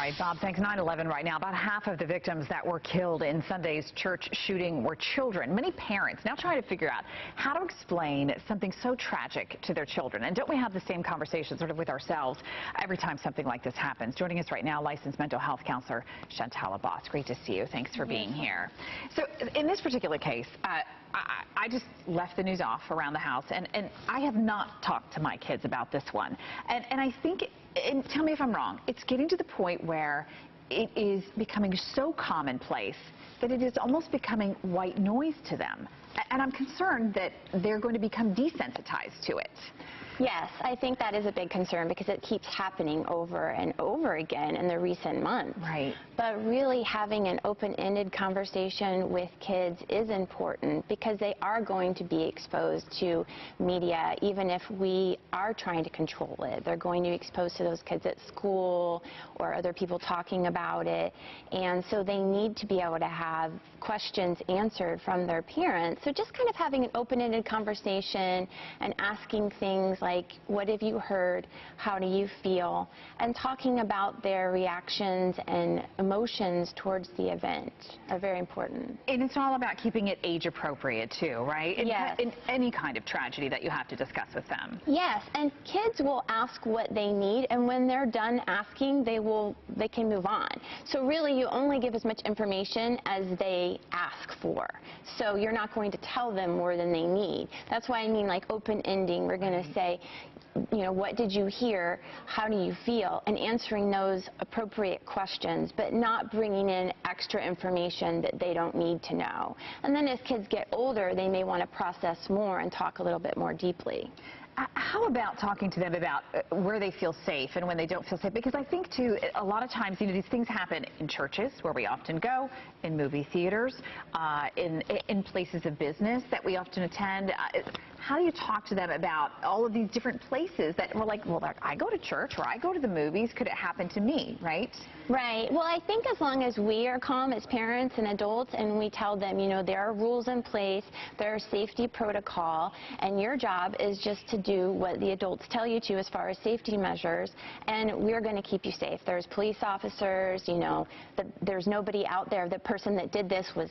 right, Bob, thanks. 9/11 right now. About half of the victims that were killed in Sunday's church shooting were children. Many parents now trying to figure out how to explain something so tragic to their children. And don't we have the same conversation sort of with ourselves every time something like this happens? Joining us right now, licensed mental health counselor Shantala Boss. Great to see you. Thanks for being here. So in this particular case, I just left the news off around the house, and I have not talked to my kids about this one. And I think, and tell me if I'm wrong, it's getting to the point where it is becoming so commonplace that it is almost becoming white noise to them. And I'm concerned that they're going to become desensitized to it. Yes, I think that is a big concern because it keeps happening over and over again in the recent months. Right. But really having an open-ended conversation with kids is important because they are going to be exposed to media even if we are trying to control it. They're going to be exposed to those kids at school or other people talking about it. And so they need to be able to have questions answered from their parents. So just kind of having an open-ended conversation and asking things like, what have you heard? How do you feel? And talking about their reactions and emotions towards the event are very important. And it's all about keeping it age appropriate too, right? Yes. In any kind of tragedy that you have to discuss with them. Yes, and kids will ask what they need, and when they're done asking, they can move on. So really, you only give as much information as they ask for. So you're not going to tell them more than they need. That's why I mean like open ending. We're going to say, you know, what did you hear? How do you feel? And answering those appropriate questions, but not bringing in extra information that they don't need to know. And then as kids get older, they may want to process more and talk a little bit more deeply. How about talking to them about where they feel safe and when they don't feel safe? Because I think, too, a lot of times, you know, these things happen in churches, where we often go, in movie theaters, in places of business that we often attend. How do you talk to them about all of these different places that we're like, well, I go to church or I go to the movies. Could it happen to me, right? Right. Well, I think as long as we are calm as parents and adults and we tell them, you know, there are rules in place, there are safety protocol, and your job is just to do what the adults tell you to as far as safety measures, and we're going to keep you safe. There's police officers, you know, there's nobody out there. The person that did this was,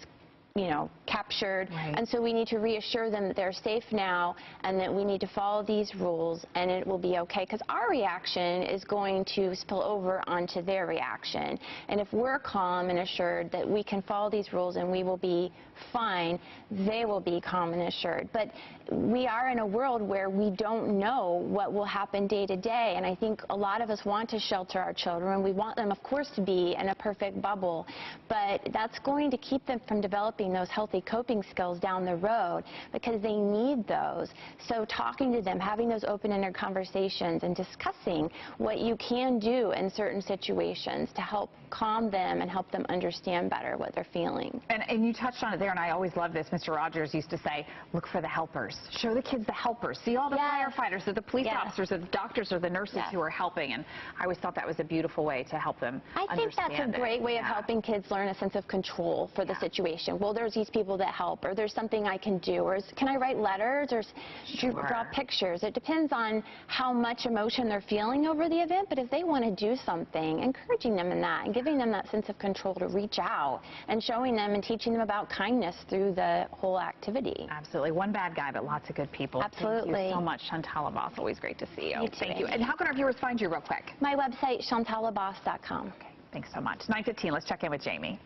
you know, captured. Right. And so we need to reassure them that they're safe now and that we need to follow these rules and it will be okay, because our reaction is going to spill over onto their reaction. And if we're calm and assured that we can follow these rules and we will be fine, they will be calm and assured. But we are in a world where we don't know what will happen day to day, and I think a lot of us want to shelter our children. We want them, of course, to be in a perfect bubble, but that's going to keep them from developing those healthy coping skills down the road because they need those. So talking to them, having those open-ended conversations and discussing what you can do in certain situations to help calm them and help them understand better what they're feeling. And you touched on it there, and I always love this. Mr. Rogers used to say, look for the helpers. Show the kids the helpers. See all the firefighters or the police officers or the doctors or the nurses who are helping. And I always thought that was a beautiful way to help them I think that's a great way of helping kids learn a sense of control for the situation. Well, there's these people that help, or there's something I can do, or can I write letters, or draw pictures. It depends on how much emotion they're feeling over the event, but if they want to do something, encouraging them in that and giving them that sense of control to reach out and showing them and teaching them about kindness through the whole activity. Absolutely. One bad guy, but lots of good people. Absolutely. Thank you so much, Shantala Boss. Always great to see you. You too, Thank you. Amy. And how can our viewers find you real quick? My website, shantalaboss.com. Okay. Thanks so much. 9:15. Let's check in with Jamie.